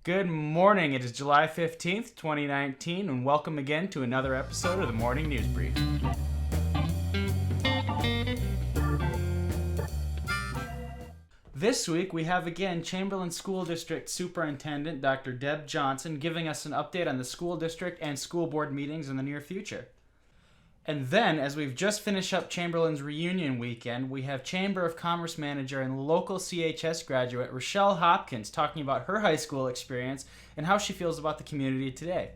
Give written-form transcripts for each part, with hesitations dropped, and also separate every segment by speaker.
Speaker 1: Good morning. It is July 15th, 2019, and welcome again to another episode of the Morning News Brief. This week, we have again Chamberlain School District Superintendent Dr. Deb Johnson giving us an update on the school district and school board meetings in the near future. And then, as we've just finished up Chamberlain's reunion weekend, we have Chamber of Commerce manager and local CHS graduate Rochelle Hopkins talking about her high school experience and how she feels about the community today.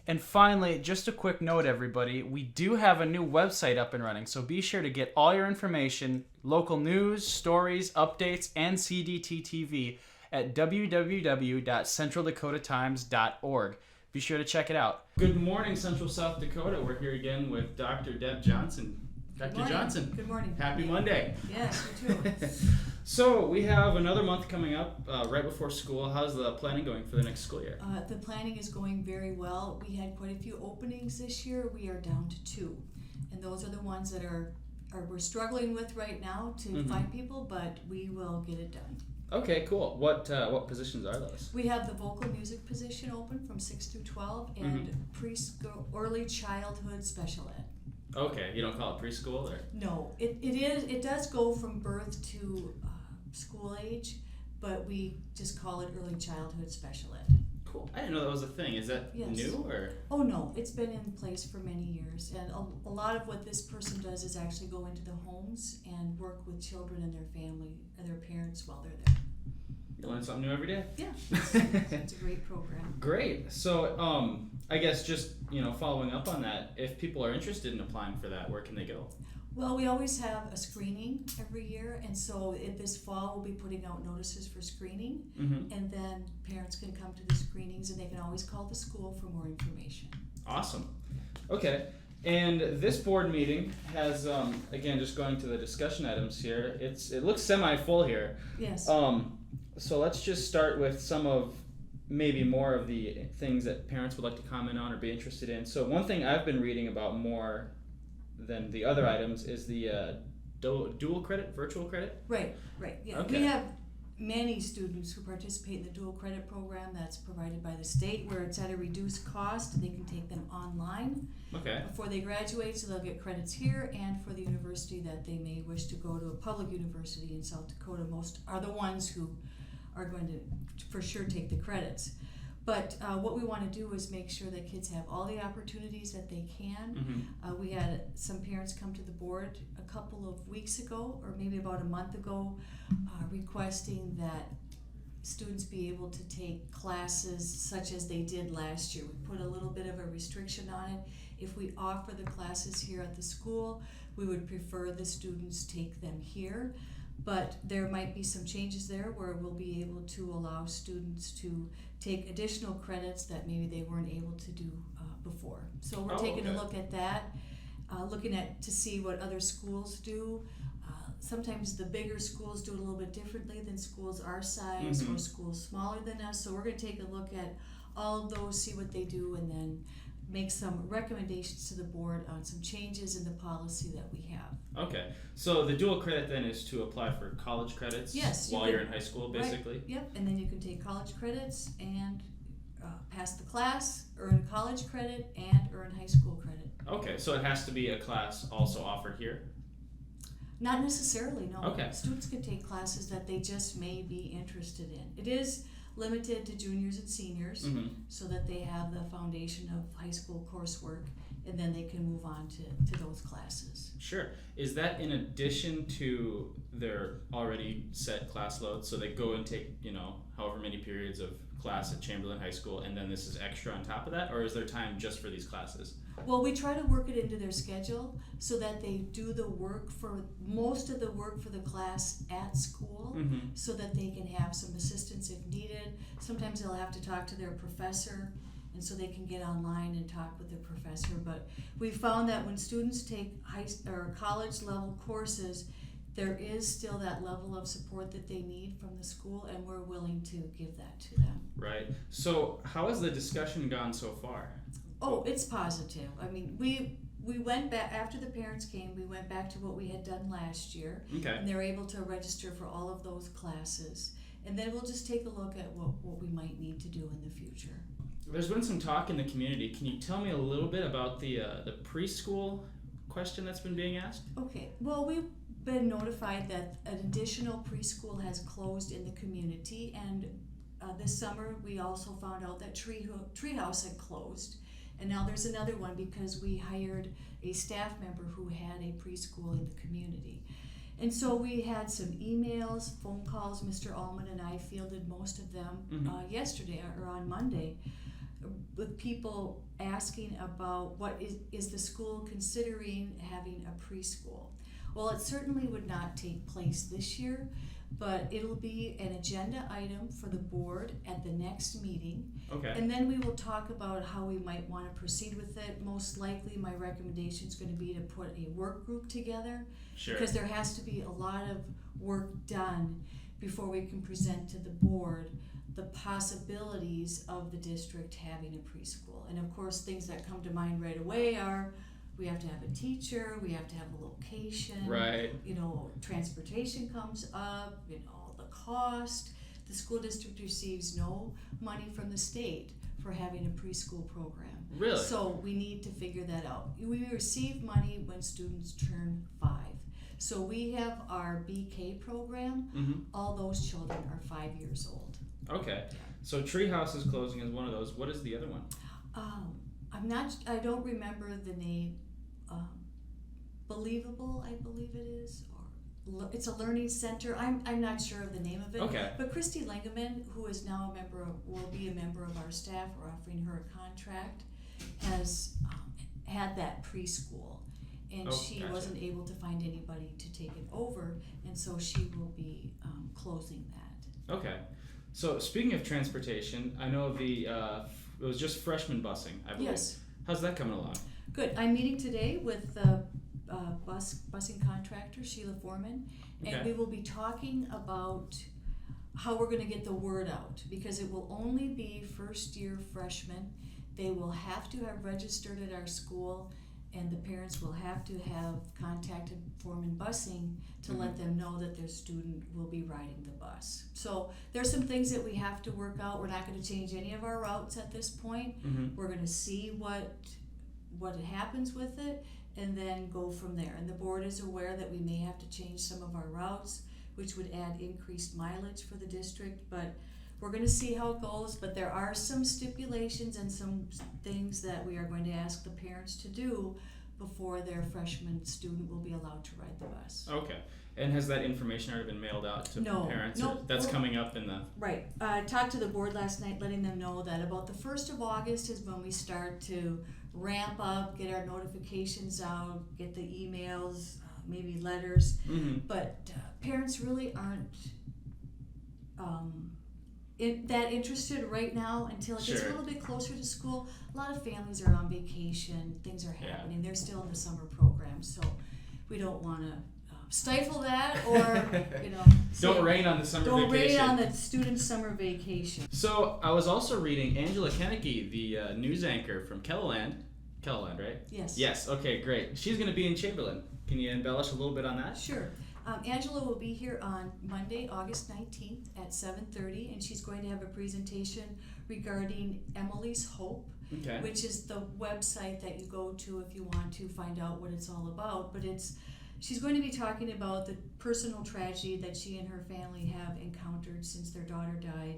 Speaker 1: And finally, just a quick note, everybody, we do have a new website up and running, so be sure to get all your information, local news, stories, updates, and CDTTV at www.centraldakotatimes.org. Be sure to check it out. Good morning, Central South Dakota. We're here again with Dr. Deb Johnson. Dr. Johnson.
Speaker 2: Good morning.
Speaker 1: Happy Monday.
Speaker 2: Yes, you too.
Speaker 1: So we have another month coming up right before school. How's the planning going for the next school year?
Speaker 2: The planning is going very well. We had quite a few openings this year. We are down to 2. And those are the ones that we're struggling with right now to find people, but we will get it done.
Speaker 1: Okay, cool. What positions are those?
Speaker 2: We have the vocal music position open from 6 through 12 and preschool, early childhood special ed.
Speaker 1: Okay, you don't call it preschool or?
Speaker 2: No, it does go from birth to school age, but we just call it early childhood special ed.
Speaker 1: Cool. I didn't know that was a thing. Is that new or?
Speaker 2: Oh no, it's been in place for many years, and a lot of what this person does is actually go into the homes and work with children and their family and their parents while they're there.
Speaker 1: You learn something new every day.
Speaker 2: Yeah, it's a great program.
Speaker 1: Great. So, I guess just following up on that, if people are interested in applying for that, where can they go?
Speaker 2: Well, we always have a screening every year, and so this fall we'll be putting out notices for screening, and then parents can come to the screenings, and they can always call the school for more information.
Speaker 1: Awesome. Okay. And this board meeting has, again, just going to the discussion items here, it looks semi-full here.
Speaker 2: Yes.
Speaker 1: So let's just start with some of maybe more of the things that parents would like to comment on or be interested in. So one thing I've been reading about more than the other items is the dual credit, virtual credit.
Speaker 2: Right. Yeah.
Speaker 1: Okay.
Speaker 2: We have many students who participate in the dual credit program that's provided by the state, where it's at a reduced cost. They can take them online before they graduate, so they'll get credits here and for the university that they may wish to go to. A public university in South Dakota, most are the ones who are going to for sure take the credits. But what we want to do is make sure that kids have all the opportunities that they can. We had some parents come to the board a couple of weeks ago, or maybe about a month ago, requesting that students be able to take classes such as they did last year. We put a little bit of a restriction on it. If we offer the classes here at the school, we would prefer the students take them here. But there might be some changes there where we'll be able to allow students to take additional credits that maybe they weren't able to do before. So we're taking a look at that, looking at to see what other schools do. Sometimes the bigger schools do it a little bit differently than schools our size or schools smaller than us. So we're going to take a look at all of those, see what they do, and then make some recommendations to the board on some changes in the policy that we have.
Speaker 1: Okay, so the dual credit then is to apply for college credits while you're in high school, basically?
Speaker 2: Right. Yep, and then you can take college credits and pass the class, earn college credit, and earn high school credit.
Speaker 1: Okay, so it has to be a class also offered here?
Speaker 2: Not necessarily, no.
Speaker 1: Okay.
Speaker 2: Students can take classes that they just may be interested in. It is limited to juniors and seniors so that they have the foundation of high school coursework, and then they can move on to those classes.
Speaker 1: Sure. Is that in addition to their already set class load? So they go and take, however many periods of class at Chamberlain High School, and then this is extra on top of that? Or is there time just for these classes?
Speaker 2: Well, we try to work it into their schedule so that they do the work for most of the work for the class at school, so that they can have some assistance if needed. Sometimes they'll have to talk to their professor, and so they can get online and talk with their professor. But we found that when students take high or college level courses, there is still that level of support that they need from the school, and we're willing to give that to them.
Speaker 1: Right. So how has the discussion gone so far?
Speaker 2: Oh, it's positive. I mean, we went back, after the parents came, we went back to what we had done last year.
Speaker 1: Okay.
Speaker 2: And they were able to register for all of those classes. And then we'll just take a look at what we might need to do in the future.
Speaker 1: There's been some talk in the community. Can you tell me a little bit about the preschool question that's been being asked?
Speaker 2: Okay, well, we've been notified that an additional preschool has closed in the community, and this summer we also found out that Treehouse had closed, and now there's another one because we hired a staff member who had a preschool in the community. And so we had some emails, phone calls. Mr. Allman and I fielded most of them yesterday or on Monday, with people asking about what is the school considering having a preschool. Well, it certainly would not take place this year, but it'll be an agenda item for the board at the next meeting.
Speaker 1: Okay.
Speaker 2: And then we will talk about how we might want to proceed with it. Most likely my recommendation is going to be to put a work group together.
Speaker 1: Sure.
Speaker 2: Because there has to be a lot of work done before we can present to the board the possibilities of the district having a preschool. And of course, things that come to mind right away are we have to have a teacher, we have to have a location,
Speaker 1: right?
Speaker 2: Transportation comes up, the cost. The school district receives no money from the state for having a preschool program.
Speaker 1: Really?
Speaker 2: So we need to figure that out. We receive money when students turn 5. So we have our BK program.
Speaker 1: Mm-hmm.
Speaker 2: All those children are 5 years old.
Speaker 1: Okay. So Treehouse is closing as one of those. What is the other one?
Speaker 2: I don't remember the name. Believable, I believe it is, or it's a learning center. I'm not sure of the name of it.
Speaker 1: Okay.
Speaker 2: But Christy Lingeman, who is now will be a member of our staff, we're offering her a contract, has had that preschool, and she
Speaker 1: gotcha.
Speaker 2: wasn't able to find anybody to take it over, and so she will be closing that.
Speaker 1: Okay. So speaking of transportation, I know it was just freshman busing, I believe.
Speaker 2: Yes.
Speaker 1: How's that coming along?
Speaker 2: Good. I'm meeting today with the busing contractor, Sheila Foreman, and
Speaker 1: Okay.
Speaker 2: we will be talking about how we're going to get the word out, because it will only be first-year freshmen. They will have to have registered at our school, and the parents will have to have contacted Foreman Busing to let them know that their student will be riding the bus. So there's some things that we have to work out. We're not going to change any of our routes at this point.
Speaker 1: Mm-hmm.
Speaker 2: We're going to see what happens with it, and then go from there. And the board is aware that we may have to change some of our routes, which would add increased mileage for the district, but we're going to see how it goes. But there are some stipulations and some things that we are going to ask the parents to do before their freshman student will be allowed to ride the bus.
Speaker 1: Okay. And has that information already been mailed out to parents?
Speaker 2: No.
Speaker 1: That's coming up in the...
Speaker 2: Right. I talked to the board last night, letting them know that about the 1st of August is when we start to ramp up, get our notifications out, get the emails, maybe letters.
Speaker 1: Mm-hmm.
Speaker 2: But parents really aren't that interested right now until it gets a little bit closer to school. A lot of families are on vacation, things are happening. Yeah. They're still in the summer program, so we don't want to stifle that or,
Speaker 1: don't rain on the summer vacation.
Speaker 2: Don't rain on the student's summer vacation.
Speaker 1: So I was also reading Angela Kennecke, the news anchor from Kelloland, right?
Speaker 2: Yes.
Speaker 1: Yes, okay, great. She's going to be in Chamberlain. Can you embellish a little bit on that?
Speaker 2: Sure. Angela will be here on Monday, August 19th at 7:30, and she's going to have a presentation regarding Emily's Hope, which is the website that you go to if you want to find out what it's all about. But she's going to be talking about the personal tragedy that she and her family have encountered since their daughter died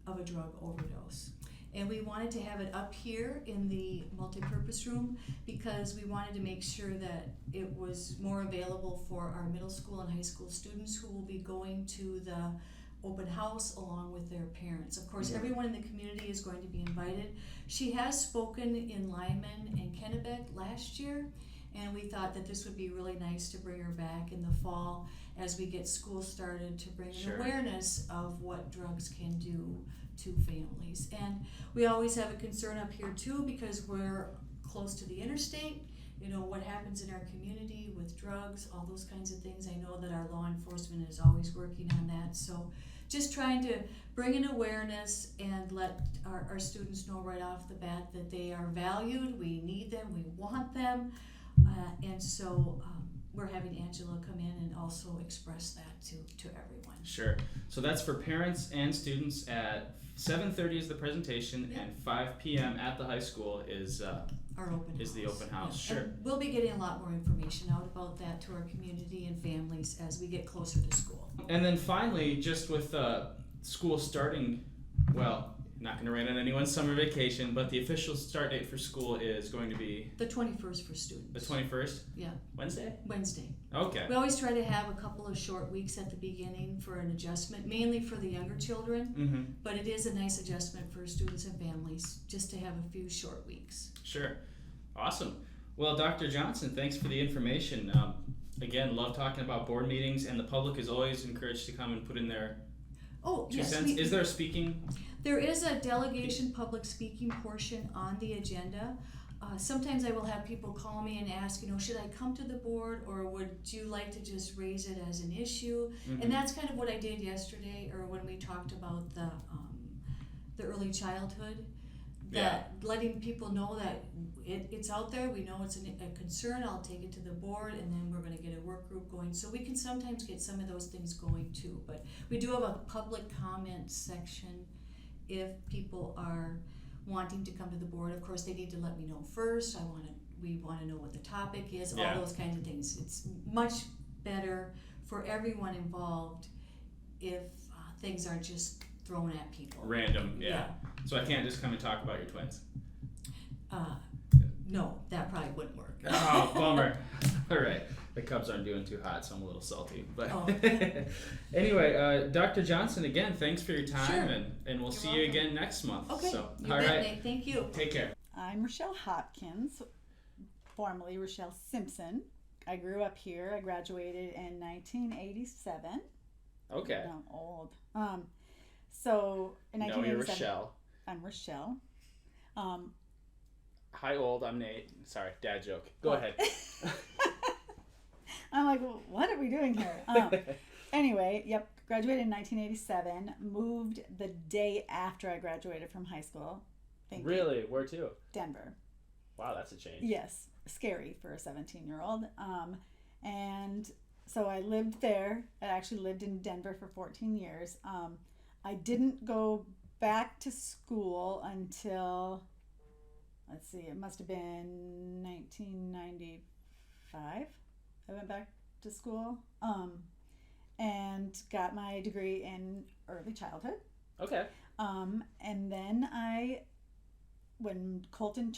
Speaker 2: of a drug overdose. And we wanted to have it up here in the multipurpose room because we wanted to make sure that it was more available for our middle school and high school students who will be going to the open house along with their parents. Of course, everyone in the community is going to be invited. She has spoken in Lyman and Kennebec last year, and we thought that this would be really nice to bring her back in the fall as we get school started, to bring an awareness of what drugs can do to families. And we always have a concern up here too because we're close to the interstate. What happens in our community with drugs, all those kinds of things. I know that our law enforcement is always working on that. So just trying to bring an awareness and let our students know right off the bat that they are valued, we need them, we want them. And so we're having Angela come in and also express that to everyone.
Speaker 1: Sure. So that's for parents and students at 7:30 is the presentation, and 5 p.m. at the high school is
Speaker 2: our open house.
Speaker 1: The open house.
Speaker 2: Yeah.
Speaker 1: Sure.
Speaker 2: And we'll be getting a lot more information out about that to our community and families as we get closer to school.
Speaker 1: And then finally, just with school starting, well, not going to rain on anyone's summer vacation, but the official start date for school is going to be
Speaker 2: the 21st for students.
Speaker 1: The 21st?
Speaker 2: Yeah.
Speaker 1: Wednesday? Okay.
Speaker 2: We always try to have a couple of short weeks at the beginning for an adjustment, mainly for the younger children,
Speaker 1: Mm-hmm.
Speaker 2: but it is a nice adjustment for students and families just to have a few short weeks.
Speaker 1: Sure. Awesome. Well, Dr. Johnson, thanks for the information. Again, love talking about board meetings, and the public is always encouraged to come and put in their 2 cents. Is there a speaking?
Speaker 2: There is a delegation public speaking portion on the agenda. Sometimes I will have people call me and ask, should I come to the board, or would you like to just raise it as an issue?
Speaker 1: Mm-hmm.
Speaker 2: And that's kind of what I did yesterday, or when we talked about the early childhood. That letting people know that it's out there, we know it's a concern, I'll take it to the board, and then we're going to get a work group going. So we can sometimes get some of those things going too. But we do have a public comment section if people are wanting to come to the board. Of course, they need to let me know first. We want to know what the topic is, all those kinds of things. It's much better for everyone involved if things aren't just thrown at people.
Speaker 1: Random, yeah. So I can't just come and talk about your twins?
Speaker 2: No, that probably wouldn't work.
Speaker 1: Oh, bummer. All right. The Cubs aren't doing too hot, so I'm a little salty. But anyway, Dr. Johnson, again, thanks for your time,
Speaker 2: Sure.
Speaker 1: and we'll see you again next month.
Speaker 2: Okay,
Speaker 1: So,
Speaker 2: you bet, Nate. Thank you.
Speaker 1: Take care.
Speaker 3: I'm Rochelle Hopkins, formerly Rochelle Simpson. I grew up here. I graduated in 1987.
Speaker 1: Okay.
Speaker 3: I'm old. So in 1987,
Speaker 1: No, you're Rochelle.
Speaker 3: I'm Rochelle.
Speaker 1: Hi, old. I'm Nate. Sorry, dad joke. Go ahead.
Speaker 3: I'm like, well, what are we doing here? Anyway, graduated in 1987. Moved the day after I graduated from high school.
Speaker 1: Really? Where to?
Speaker 3: Denver.
Speaker 1: Wow, that's a change.
Speaker 3: Yes, scary for a 17-year-old. And so I lived there. I actually lived in Denver for 14 years. I didn't go back to school until, let's see, it must have been 1995. I went back to school and got my degree in early childhood.
Speaker 1: Okay.
Speaker 3: And then when Colton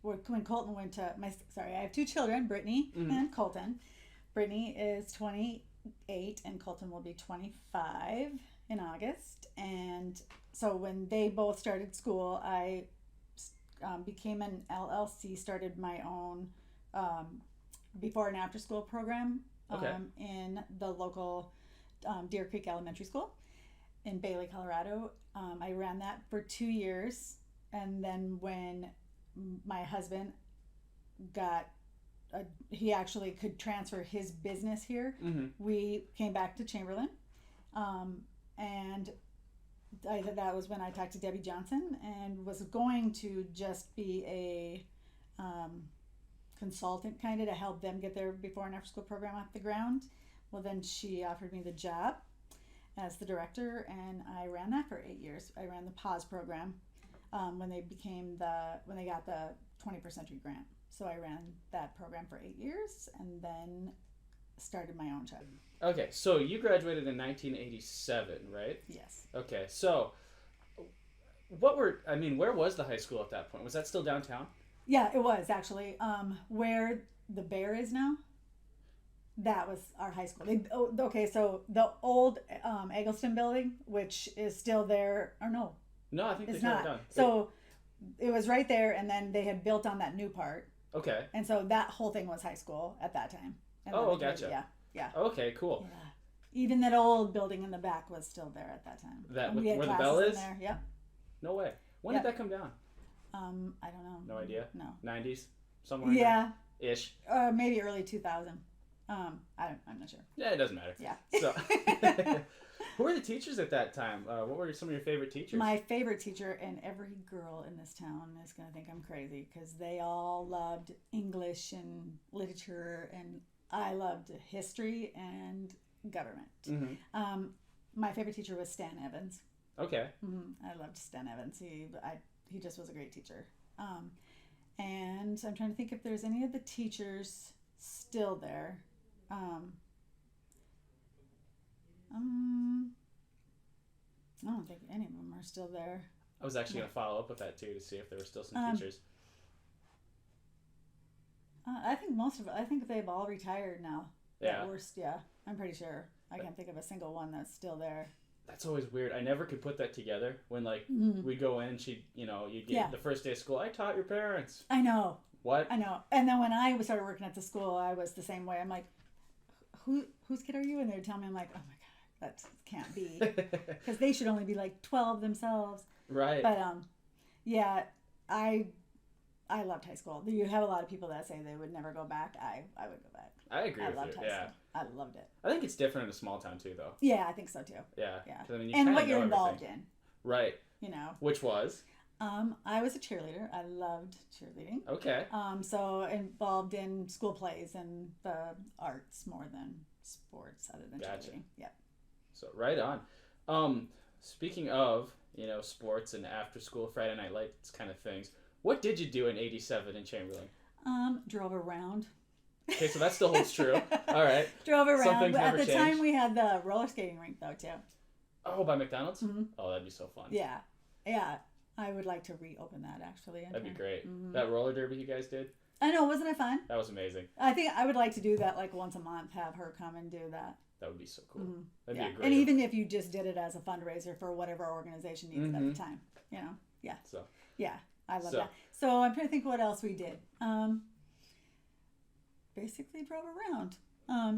Speaker 3: went to I have 2 children, Brittany and Colton. Brittany is 28 and Colton will be 25 in August. And so when they both started school, I became an LLC, started my own before and after school program in the local Deer Creek Elementary School in Bailey, Colorado. I ran that for 2 years, and then when my husband he actually could transfer his business here, we came back to Chamberlain, and that was when I talked to Deb Johnson and was going to just be a consultant kind of to help them get their before and after school program off the ground. Well, then she offered me the job as the director, and I ran that for 8 years. I ran the PAWS program when they got the 21st Century Grant. So I ran that program for 8 years and then started my own job.
Speaker 1: Okay, so you graduated in 1987, right?
Speaker 3: Yes.
Speaker 1: Okay, so where was the high school at that point? Was that still downtown?
Speaker 3: Yeah, it was actually. Where the Bear is now, that was our high school. So the old Eggleston building, which is still there, or no?
Speaker 1: No, I think
Speaker 3: it's
Speaker 1: they tore
Speaker 3: not.
Speaker 1: it down.
Speaker 3: So it was right there, and then they had built on that new part.
Speaker 1: Okay.
Speaker 3: And so that whole thing was high school at that time. And
Speaker 1: Gotcha.
Speaker 3: Yeah.
Speaker 1: Okay, cool.
Speaker 3: Yeah. Even that old building in the back was still there at that time.
Speaker 1: Where the bell is?
Speaker 3: There. Yep.
Speaker 1: No way. When did that come down?
Speaker 3: I don't know.
Speaker 1: No idea.
Speaker 3: No.
Speaker 1: 90s, somewhere.
Speaker 3: Yeah.
Speaker 1: Ish.
Speaker 3: Maybe early 2000. I'm not sure.
Speaker 1: Yeah, it doesn't matter.
Speaker 3: Yeah.
Speaker 1: So, who were the teachers at that time? What were some of your favorite teachers?
Speaker 3: My favorite teacher, and every girl in this town is going to think I'm crazy because they all loved English and literature and I loved history and government.
Speaker 1: Mm-hmm.
Speaker 3: My favorite teacher was Stan Evans.
Speaker 1: Okay.
Speaker 3: I loved Stan Evans. He just was a great teacher. And I'm trying to think if there's any of the teachers still there. I don't think any of them are still there.
Speaker 1: I was actually going to follow up with that too to see if there were still some teachers.
Speaker 3: I think they've all retired now.
Speaker 1: Yeah.
Speaker 3: At worst, yeah. I'm pretty sure. I can't think of a single one that's still there.
Speaker 1: That's always weird. I never could put that together when we go in and you get the first day of school. I taught your parents.
Speaker 3: I know.
Speaker 1: What?
Speaker 3: I know. And then when I started working at the school, I was the same way. I'm like, whose kid are you? And they'd tell me, I'm like, oh my God, that can't be. Because they should only be like 12 themselves.
Speaker 1: Right.
Speaker 3: But yeah, I loved high school. You have a lot of people that say they would never go back. I would go back.
Speaker 1: I agree with you.
Speaker 3: High school. I loved it.
Speaker 1: I think it's different in a small town too, though.
Speaker 3: Yeah, I think so too.
Speaker 1: Yeah.
Speaker 3: Yeah.
Speaker 1: I mean,
Speaker 3: and what you're involved in.
Speaker 1: Right.
Speaker 3: You know.
Speaker 1: Which was?
Speaker 3: I was a cheerleader. I loved cheerleading.
Speaker 1: Okay.
Speaker 3: So involved in school plays and the arts more than sports, other than cheerleading. Yep.
Speaker 1: So right on. Speaking of sports and after school Friday night lights kind of things, what did you do in '87 in Chamberlain?
Speaker 3: Drove around.
Speaker 1: Okay, so that still holds true. All right.
Speaker 3: Drove around.
Speaker 1: Some things
Speaker 3: But at
Speaker 1: never
Speaker 3: the
Speaker 1: change.
Speaker 3: time we had the roller skating rink though too.
Speaker 1: Oh, by McDonald's?
Speaker 3: Mm-hmm.
Speaker 1: Oh, that'd be so fun.
Speaker 3: Yeah. Yeah. I would like to reopen that actually.
Speaker 1: That'd be great. Mm-hmm. That roller derby you guys did?
Speaker 3: I know, wasn't it fun?
Speaker 1: That was amazing.
Speaker 3: I think I would like to do that like once a month, have her come and do that.
Speaker 1: That would be so cool.
Speaker 3: Mm-hmm.
Speaker 1: That'd be a great
Speaker 3: And even if you just did it as a fundraiser for whatever organization needed at the time. Yeah.
Speaker 1: So.
Speaker 3: Yeah, I love that. So I'm trying to think what else we did. Basically drove around.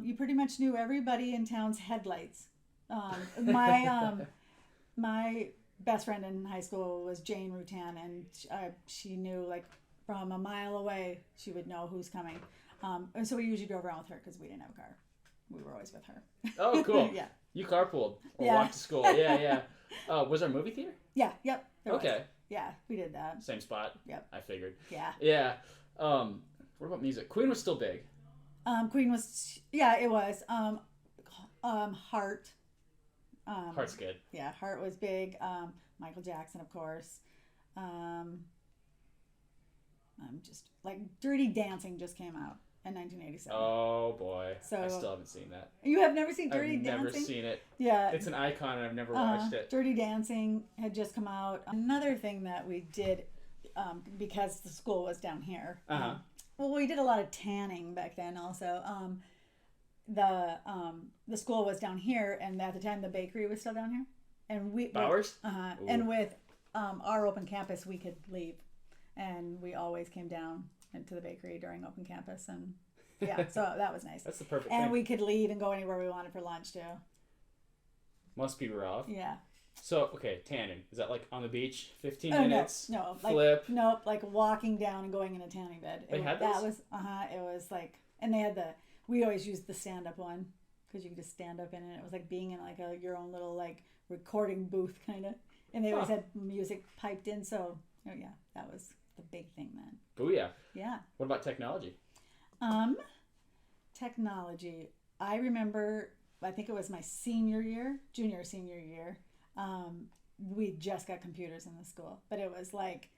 Speaker 3: You pretty much knew everybody in town's headlights. My best friend in high school was Jane Rutan, and she knew like from a mile away she would know who's coming. And so we usually drove around with her because we didn't have a car. We were always with her.
Speaker 1: Oh, cool.
Speaker 3: Yeah.
Speaker 1: You carpooled or walked to school. Yeah. Was there a movie theater?
Speaker 3: Yeah. Yep.
Speaker 1: Okay.
Speaker 3: Was. Yeah, we did that.
Speaker 1: Same spot.
Speaker 3: Yep.
Speaker 1: I figured.
Speaker 3: Yeah.
Speaker 1: Yeah. What about music? Queen was still big.
Speaker 3: Queen was. Yeah, it was. Heart.
Speaker 1: Heart's good.
Speaker 3: Yeah, Heart was big. Michael Jackson, of course. I'm just like Dirty Dancing just came out in 1987.
Speaker 1: Oh boy,
Speaker 3: so,
Speaker 1: I still haven't seen that.
Speaker 3: You have never seen Dirty Dancing?
Speaker 1: I've never seen it.
Speaker 3: Yeah,
Speaker 1: it's an icon, and I've never watched it.
Speaker 3: Dirty Dancing had just come out. Another thing that we did, because the school was down here. Well, we did a lot of tanning back then, also. The school was down here, and at the time the bakery was still down here, and
Speaker 1: Bowers.
Speaker 3: And with our open campus, we could leave, and we always came down into the bakery during open campus, and so that was nice.
Speaker 1: That's the perfect
Speaker 3: and
Speaker 1: thing.
Speaker 3: We could leave and go anywhere we wanted for lunch too.
Speaker 1: Must be rough.
Speaker 3: Yeah.
Speaker 1: So okay, tanning, is that like on the beach, 15 minutes?
Speaker 3: No,
Speaker 1: flip.
Speaker 3: Nope, like walking down and going in a tanning bed.
Speaker 1: They had
Speaker 3: that
Speaker 1: those?
Speaker 3: It was like, and they had we always used the stand up one because you could just stand up in it. It was like being in like your own little like recording booth kind of, and they always had music piped in. So that was the big thing then.
Speaker 1: Booyah.
Speaker 3: Yeah.
Speaker 1: What about technology?
Speaker 3: Technology. I remember, I think it was my senior year, senior year. We just got computers in the school, but it was like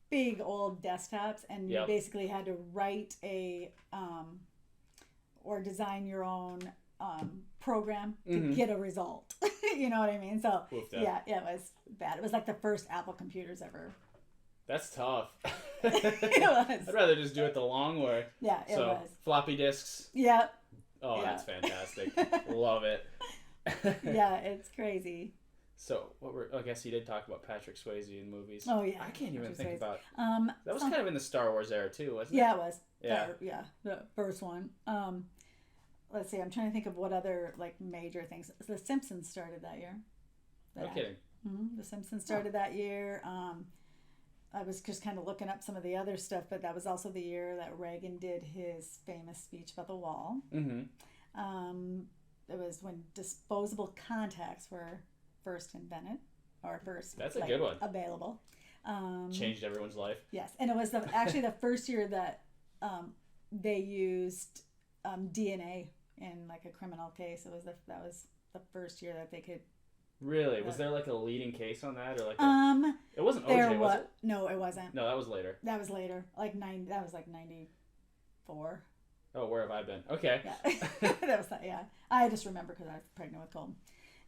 Speaker 3: big old desktops, and you basically had to write or design your own program to get a result. You know what I mean? So yeah, it was bad. It was like the first Apple computers ever.
Speaker 1: That's tough.
Speaker 3: It was.
Speaker 1: I'd rather just do it the long way.
Speaker 3: Yeah, it was.
Speaker 1: Floppy disks.
Speaker 3: Yeah.
Speaker 1: Oh, that's fantastic. Love it.
Speaker 3: Yeah, it's crazy.
Speaker 1: So, I guess you did talk about Patrick Swayze in movies.
Speaker 3: Oh, yeah.
Speaker 1: I can't even think about...
Speaker 3: That
Speaker 1: was kind of in the Star Wars era, too, wasn't it?
Speaker 3: Yeah, it was.
Speaker 1: Yeah.
Speaker 3: The first one. Let's see, I'm trying to think of what other, like, major things. The Simpsons started that year.
Speaker 1: No kidding.
Speaker 3: Mm-hmm. The Simpsons started that year. I was just kind of looking up some of the other stuff, but that was also the year that Reagan did his famous speech about the wall.
Speaker 1: Mm-hmm.
Speaker 3: It was when disposable contacts were first invented, or first
Speaker 1: That's a good one.
Speaker 3: Available.
Speaker 1: Changed everyone's life.
Speaker 3: Yes, and it was actually the first year that they used DNA in like a criminal case. That was the first year that they could.
Speaker 1: Really? Was there like a leading case on that, or like? It wasn't
Speaker 3: there
Speaker 1: OJ, was it?
Speaker 3: No, it wasn't.
Speaker 1: No, that was later.
Speaker 3: That was later. That was like 94.
Speaker 1: Oh, where have I been? Okay.
Speaker 3: Yeah. That was that. Yeah. I just remember because I was pregnant with Colton,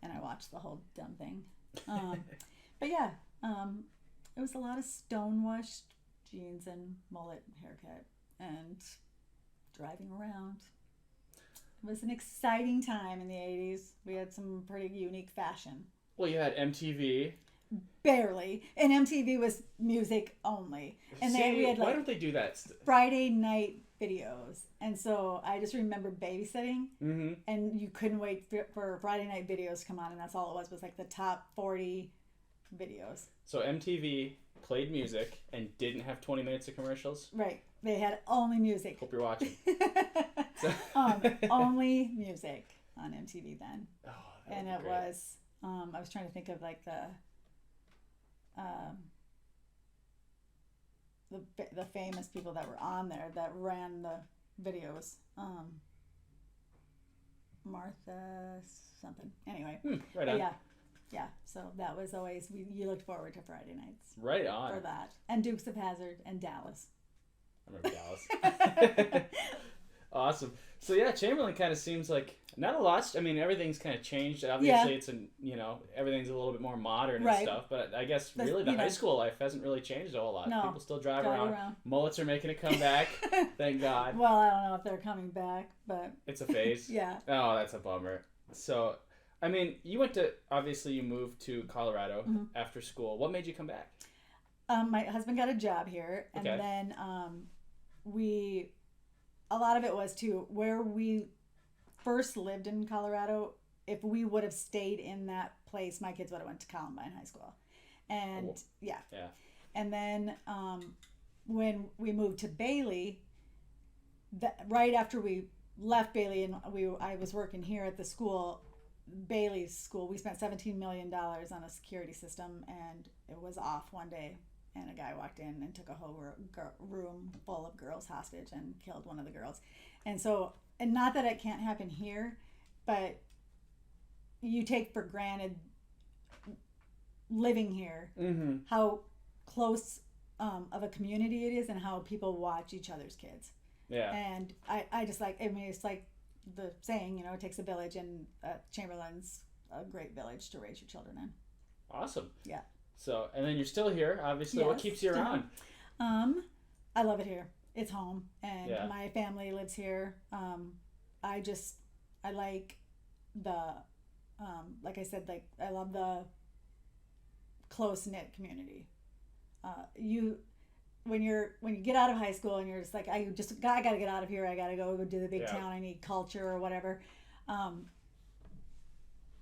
Speaker 3: and I watched the whole dumb thing. But yeah, it was a lot of stonewashed jeans and mullet haircut and driving around. It was an exciting time in the 80s. We had some pretty unique fashion.
Speaker 1: Well, you had MTV.
Speaker 3: Barely. And MTV was music only. And we had
Speaker 1: why don't they do that?
Speaker 3: Friday night videos. And so I just remember babysitting.
Speaker 1: Mm-hmm.
Speaker 3: And you couldn't wait for Friday night videos to come on. And that's all it was like the top 40 videos.
Speaker 1: So MTV played music and didn't have 20 minutes of commercials?
Speaker 3: Right. They had only music.
Speaker 1: Hope you're watching.
Speaker 3: Only music on MTV then.
Speaker 1: Oh,
Speaker 3: and it was, I was trying to think of like the famous people that were on there that ran the videos. Martha something. Anyway.
Speaker 1: Right on.
Speaker 3: Yeah. So that was always, you looked forward to Friday nights.
Speaker 1: Right on.
Speaker 3: For that. And Dukes of Hazzard and Dallas.
Speaker 1: I remember Dallas. Awesome. So yeah, Chamberlain kind of seems like not a lot. I mean, everything's kind of changed. Obviously, it's everything's a little bit more modern and stuff. But I guess really the high school life hasn't really changed a whole lot.
Speaker 3: No,
Speaker 1: people still drive around. Mullets are making a comeback. Thank God.
Speaker 3: Well, I don't know if they're coming back, but
Speaker 1: it's a phase.
Speaker 3: Yeah.
Speaker 1: Oh, that's a bummer. So, I mean, you moved to Colorado after school. What made you come back?
Speaker 3: My husband got a job here, and then a lot of it was too where we first lived in Colorado. If we would have stayed in that place, my kids would have went to Columbine High School, and and then when we moved to Bailey, right after we left Bailey and I was working here at the school, Bailey's school. We spent $17 million on a security system, and it was off one day. And a guy walked in and took a whole room full of girls hostage and killed one of the girls. And so, and not that it can't happen here, but you take for granted living here, how close of a community it is and how people watch each other's kids.
Speaker 1: Yeah.
Speaker 3: And I just it's like the saying, it takes a village, and Chamberlain's a great village to raise your children in.
Speaker 1: Awesome.
Speaker 3: Yeah.
Speaker 1: So, and then you're still here, obviously. Yes, what keeps you around?
Speaker 3: I love it here. It's home, and my family lives here. I like the, like I said, I love the close-knit community. When you get out of high school and you're just like, I got to get out of here. I got to go do the big town. I need culture or whatever. And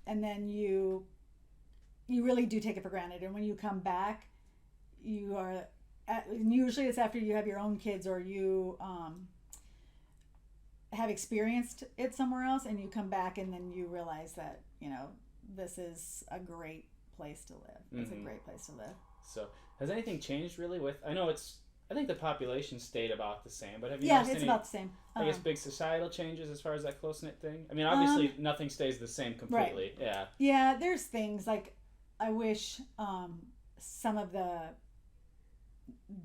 Speaker 3: then you really do take it for granted. And when you come back, usually it's after you have your own kids or you have experienced it somewhere else, and you come back and then you realize that, this is a great place to live. It's a great place to live.
Speaker 1: So has anything changed really I think the population stayed about the same, but have you noticed
Speaker 3: it's about the same.
Speaker 1: I guess big societal changes as far as that close-knit thing? I mean, obviously nothing stays the same completely.
Speaker 3: Right.
Speaker 1: Yeah.
Speaker 3: Yeah, there's things like I wish some of the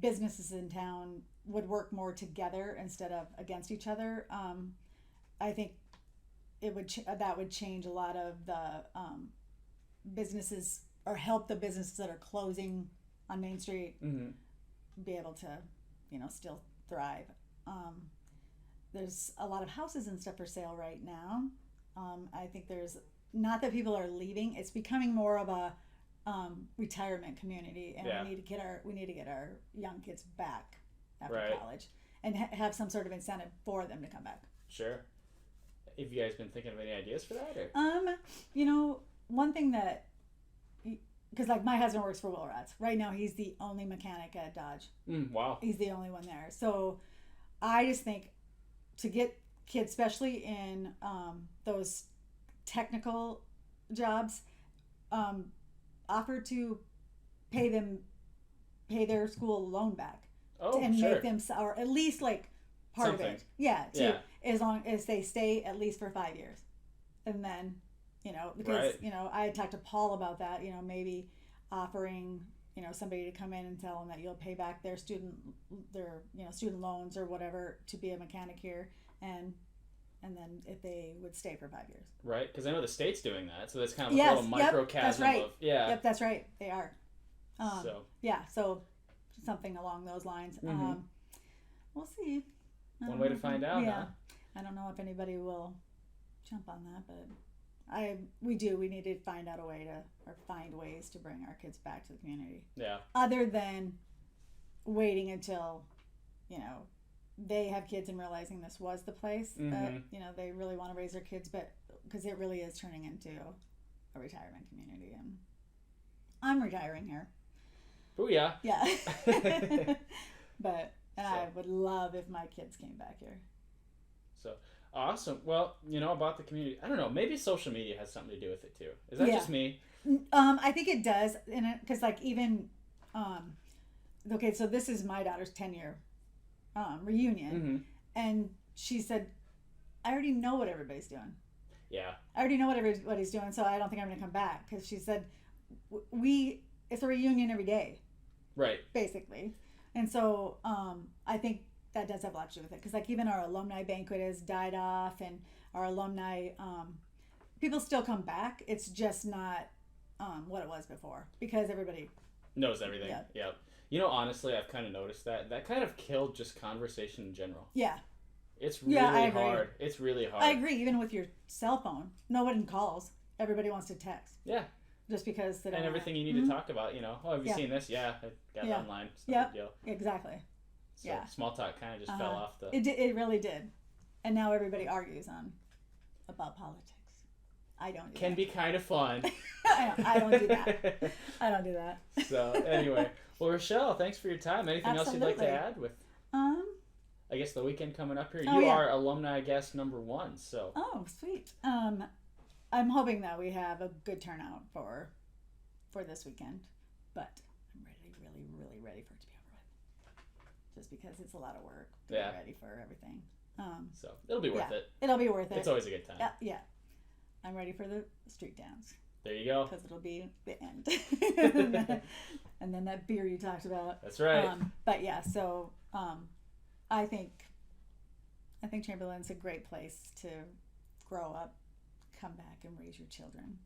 Speaker 3: businesses in town would work more together instead of against each other. I think that would change a lot of the businesses, or help the businesses that are closing on Main Street be able to, still thrive. There's a lot of houses and stuff for sale right now. I think there's not that people are leaving; it's becoming more of a retirement community, and we need to get our young kids back after college, and have some sort of incentive for them to come back.
Speaker 1: Sure. Have you guys been thinking of any ideas for that? Or?
Speaker 3: One thing that, because my husband works for Willrats right now, he's the only mechanic at Dodge.
Speaker 1: Wow.
Speaker 3: He's the only one there. So I just think to get kids, especially in those technical jobs, offer to pay their school loan back, make them, or at least part
Speaker 1: something.
Speaker 3: of it. Yeah. as long as they stay at least for 5 years. And then, because, I talked to Paul about that, maybe offering, somebody to come in and tell them that you'll pay back their student loans or whatever to be a mechanic here. And then if they would stay for 5 years.
Speaker 1: Right, because I know the state's doing that, so that's kind of a little microcosm
Speaker 3: that's right.
Speaker 1: of, yeah.
Speaker 3: Yep, that's right. They are. So something along those lines.
Speaker 1: Mm-hmm.
Speaker 3: We'll see.
Speaker 1: One way to find out, huh?
Speaker 3: I don't know if anybody will jump on that, but we need to find out find ways to bring our kids back to the community.
Speaker 1: Yeah.
Speaker 3: Other than waiting until, they have kids and realizing this was the place that, they really want to raise their kids, but because it really is turning into a retirement community, and I'm retiring here.
Speaker 1: Booyah.
Speaker 3: Yeah. I would love if my kids came back here.
Speaker 1: So awesome. Well, about the community, I don't know, maybe social media has something to do with it too. Is that just me?
Speaker 3: I think it does, because even okay, so this is my daughter's 10-year reunion, and she said, I already know what everybody's doing.
Speaker 1: Yeah. I
Speaker 3: already know what everybody's doing, so I don't think I'm going to come back, because she said it's a reunion every day.
Speaker 1: Right.
Speaker 3: Basically. And so I think that does have a lot to do with it, because even our alumni banquet has died off, and our alumni people still come back. It's just not what it was before, because everybody
Speaker 1: knows everything. Yep. Honestly, I've kind of noticed that kind of killed just conversation in general.
Speaker 3: Yeah.
Speaker 1: It's really hard. It's really hard.
Speaker 3: I agree. Even with your cell phone, nobody calls. Everybody wants to text.
Speaker 1: Yeah.
Speaker 3: Just because they don't.
Speaker 1: And everything you need to talk about, have you seen this? Yeah, I got it online. It's no big deal.
Speaker 3: Exactly.
Speaker 1: So small talk kind of just fell off the.
Speaker 3: It really did, and now everybody argues about politics. I don't.
Speaker 1: Can be kind of fun.
Speaker 3: I don't do that. I don't do that.
Speaker 1: So anyway, well, Rochelle, thanks for your time. Anything else you'd like to add with? I guess the weekend coming up here. You are alumni guest number 1. So. Oh, sweet.
Speaker 3: I'm hoping that we have a good turnout for this weekend, but I'm really ready for it to be over with. Just because it's a lot of work to be ready for everything.
Speaker 1: So it'll be worth it.
Speaker 3: It'll be worth it.
Speaker 1: It's always a good time.
Speaker 3: Yeah. I'm ready for the street dance.
Speaker 1: There you go.
Speaker 3: Because it'll be the end. and then that beer you talked about.
Speaker 1: That's right.
Speaker 3: But yeah, so I think Chamberlain's a great place to grow up, come back, and raise your children.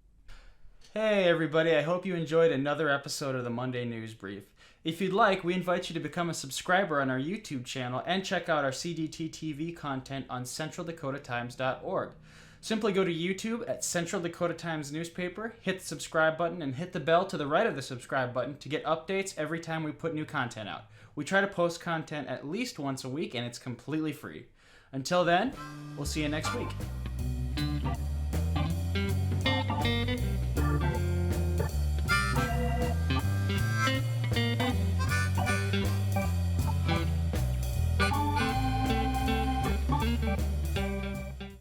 Speaker 1: Hey everybody, I hope you enjoyed another episode of the Monday News Brief. If you'd like, we invite you to become a subscriber on our YouTube channel and check out our CDTTV content on centraldakotaTimes.org. Simply go to YouTube at Central Dakota Times newspaper, hit the subscribe button, and hit the bell to the right of the subscribe button to get updates every time we put new content out. We try to post content at least once a week, and it's completely free. Until then, we'll see you next week.